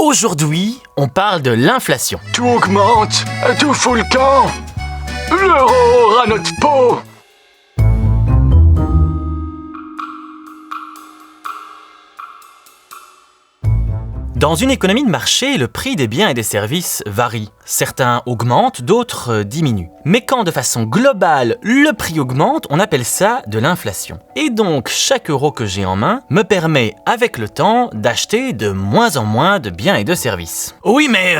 Aujourd'hui, on parle de l'inflation. Tout augmente, tout fout le camp. L'euro aura notre peau. Dans une économie de marché, le prix des biens et des services varie. Certains augmentent, d'autres diminuent. Mais quand de façon globale, le prix augmente, on appelle ça de l'inflation. Et donc, chaque euro que j'ai en main me permet, avec le temps, d'acheter de moins en moins de biens et de services. Oui, mais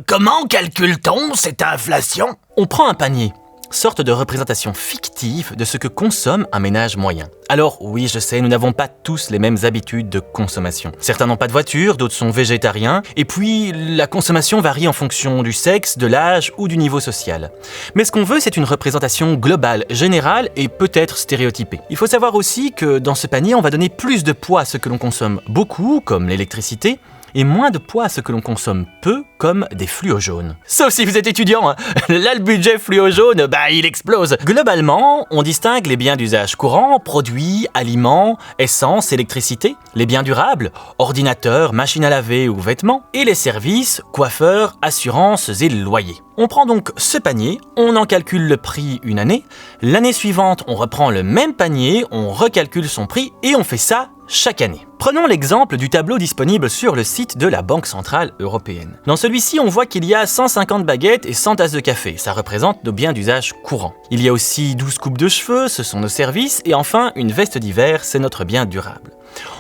comment calcule-t-on cette inflation ? On prend un panier, sorte de représentation fictive de ce que consomme un ménage moyen. Alors oui, je sais, nous n'avons pas tous les mêmes habitudes de consommation. Certains n'ont pas de voiture, d'autres sont végétariens, et puis la consommation varie en fonction du sexe, de l'âge ou du niveau social. Mais ce qu'on veut, c'est une représentation globale, générale et peut-être stéréotypée. Il faut savoir aussi que dans ce panier, on va donner plus de poids à ce que l'on consomme beaucoup, comme l'électricité, et moins de poids à ce que l'on consomme peu, comme des fluos jaunes. Sauf si vous êtes étudiant, hein. Là le budget fluo jaune, il explose. Globalement, on distingue les biens d'usage courant, produits, aliments, essence, électricité, les biens durables, ordinateurs, machines à laver ou vêtements, et les services, coiffeurs, assurances et loyers. On prend donc ce panier, on en calcule le prix une année, l'année suivante on reprend le même panier, on recalcule son prix et on fait ça chaque année. Prenons l'exemple du tableau disponible sur le site de la Banque Centrale Européenne. Dans celui-ci, on voit qu'il y a 150 baguettes et 100 tasses de café. Ça représente nos biens d'usage courant. Il y a aussi 12 coupes de cheveux, ce sont nos services, et enfin, une veste d'hiver, c'est notre bien durable.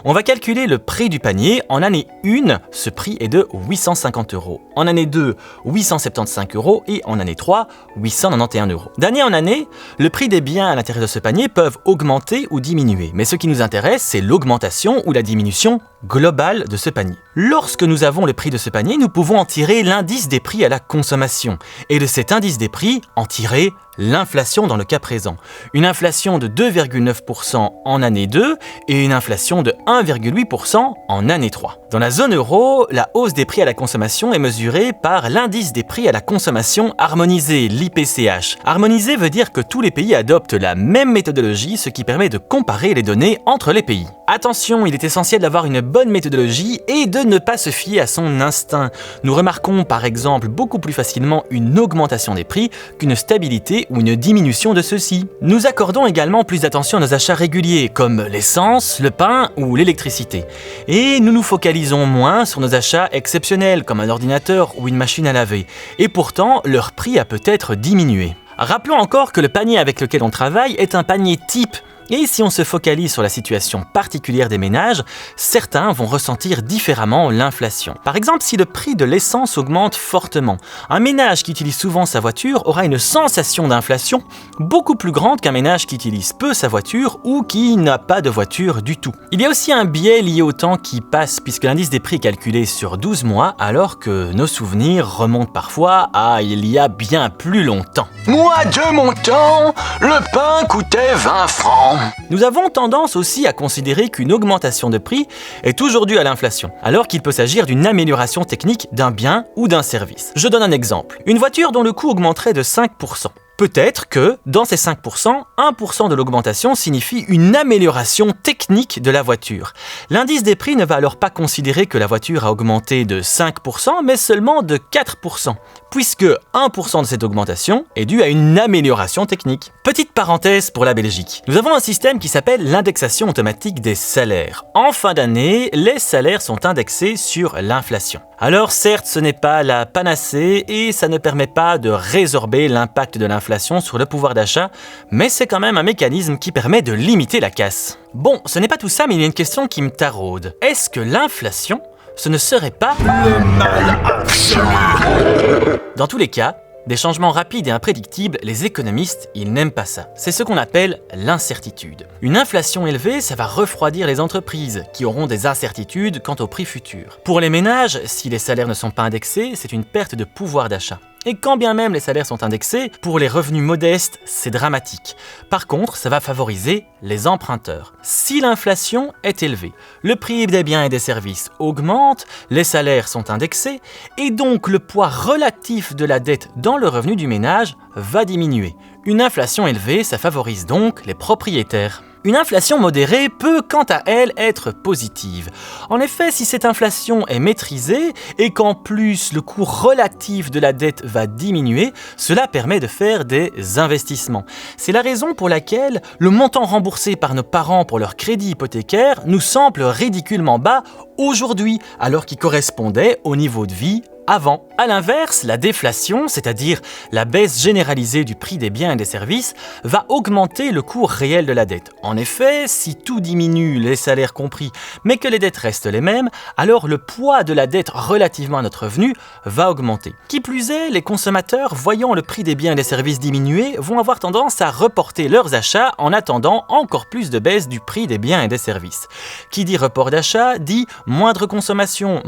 On va calculer le prix du panier. En année 1, ce prix est de 850 €. En année 2, 875 € et en année 3, 891 €. D'année en année, le prix des biens à l'intérieur de ce panier peuvent augmenter ou diminuer. Mais ce qui nous intéresse, c'est l'augmentation ou la diminution globale de ce panier. Lorsque nous avons le prix de ce panier, nous pouvons en tirer l'indice des prix à la consommation. Et de cet indice des prix, en tirer l'inflation dans le cas présent. Une inflation de 2,9% en année 2 et une inflation de 1,8% en année 3. Dans la zone euro, la hausse des prix à la consommation est mesurée par l'indice des prix à la consommation harmonisé, l'IPCH. Harmonisé veut dire que tous les pays adoptent la même méthodologie, ce qui permet de comparer les données entre les pays. Attention, il est essentiel d'avoir une bonne méthodologie et de ne pas se fier à son instinct. Nous remarquons par exemple beaucoup plus facilement une augmentation des prix qu'une stabilité ou une diminution de ceux-ci. Nous accordons également plus d'attention à nos achats réguliers, comme l'essence, le pain ou l'électricité. Et nous nous focalisons moins sur nos achats exceptionnels, comme un ordinateur ou une machine à laver. Et pourtant, leur prix a peut-être diminué. Rappelons encore que le panier avec lequel on travaille est un panier type. Et si on se focalise sur la situation particulière des ménages, certains vont ressentir différemment l'inflation. Par exemple, si le prix de l'essence augmente fortement, un ménage qui utilise souvent sa voiture aura une sensation d'inflation beaucoup plus grande qu'un ménage qui utilise peu sa voiture ou qui n'a pas de voiture du tout. Il y a aussi un biais lié au temps qui passe puisque l'indice des prix est calculé sur 12 mois alors que nos souvenirs remontent parfois à il y a bien plus longtemps. Moi, de mon temps, le pain coûtait 20 francs. Nous avons tendance aussi à considérer qu'une augmentation de prix est toujours due à l'inflation, alors qu'il peut s'agir d'une amélioration technique d'un bien ou d'un service. Je donne un exemple. Une voiture dont le coût augmenterait de 5%. Peut-être que, dans ces 5%, 1% de l'augmentation signifie une amélioration technique de la voiture. L'indice des prix ne va alors pas considérer que la voiture a augmenté de 5%, mais seulement de 4%, puisque 1% de cette augmentation est due à une amélioration technique. Petite parenthèse pour la Belgique. Nous avons un système qui s'appelle l'indexation automatique des salaires. En fin d'année, les salaires sont indexés sur l'inflation. Alors certes, ce n'est pas la panacée et ça ne permet pas de résorber l'impact de l'inflation sur le pouvoir d'achat, mais c'est quand même un mécanisme qui permet de limiter la casse. Bon, ce n'est pas tout ça, mais il y a une question qui me taraude. Est-ce que l'inflation, ce ne serait pas Le mal absolu. Dans tous les cas, des changements rapides et imprédictibles, les économistes, ils n'aiment pas ça. C'est ce qu'on appelle l'incertitude. Une inflation élevée, ça va refroidir les entreprises, qui auront des incertitudes quant au prix futur. Pour les ménages, si les salaires ne sont pas indexés, c'est une perte de pouvoir d'achat. Et quand bien même les salaires sont indexés, pour les revenus modestes, c'est dramatique. Par contre, ça va favoriser les emprunteurs. Si l'inflation est élevée, le prix des biens et des services augmente, les salaires sont indexés, et donc le poids relatif de la dette dans le revenu du ménage va diminuer. Une inflation élevée, ça favorise donc les propriétaires. Une inflation modérée peut quant à elle être positive. En effet, si cette inflation est maîtrisée et qu'en plus le coût relatif de la dette va diminuer, cela permet de faire des investissements. C'est la raison pour laquelle le montant remboursé par nos parents pour leur crédit hypothécaire nous semble ridiculement bas aujourd'hui, alors qu'il correspondait au niveau de vie avant. A l'inverse, la déflation, c'est-à-dire la baisse généralisée du prix des biens et des services, va augmenter le coût réel de la dette. En effet, si tout diminue, les salaires compris, mais que les dettes restent les mêmes, alors le poids de la dette relativement à notre revenu va augmenter. Qui plus est, les consommateurs, voyant le prix des biens et des services diminuer, vont avoir tendance à reporter leurs achats en attendant encore plus de baisse du prix des biens et des services. Qui dit report d'achat, dit moindre consommation,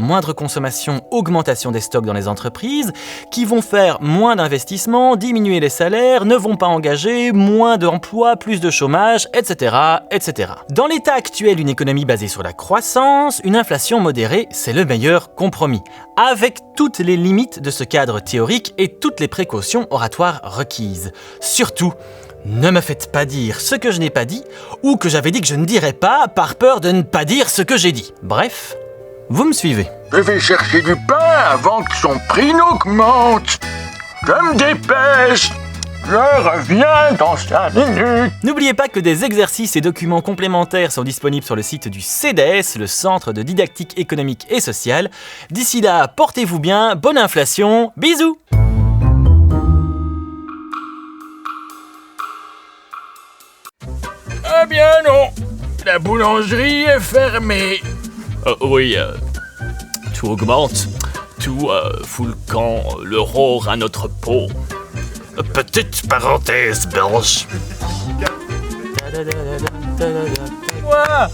augmentation des stocks dans les entreprises, qui vont faire moins d'investissements, diminuer les salaires, ne vont pas engager, moins d'emplois, plus de chômage, etc., etc. Dans l'état actuel d'une économie basée sur la croissance, une inflation modérée, c'est le meilleur compromis, avec toutes les limites de ce cadre théorique et toutes les précautions oratoires requises. Surtout, ne me faites pas dire ce que je n'ai pas dit, ou que j'avais dit que je ne dirais pas, par peur de ne pas dire ce que j'ai dit. Bref, vous me suivez. Je vais chercher du pain avant que son prix n'augmente. Je me dépêche. Je reviens dans 5 minutes. N'oubliez pas que des exercices et documents complémentaires sont disponibles sur le site du CDS, le Centre de didactique économique et sociale. D'ici là, portez-vous bien, bonne inflation, bisous! Eh bien non, la boulangerie est fermée. Oui, tout augmente, tout fout le camp, l'euro à notre peau. Petite parenthèse belge. Ouah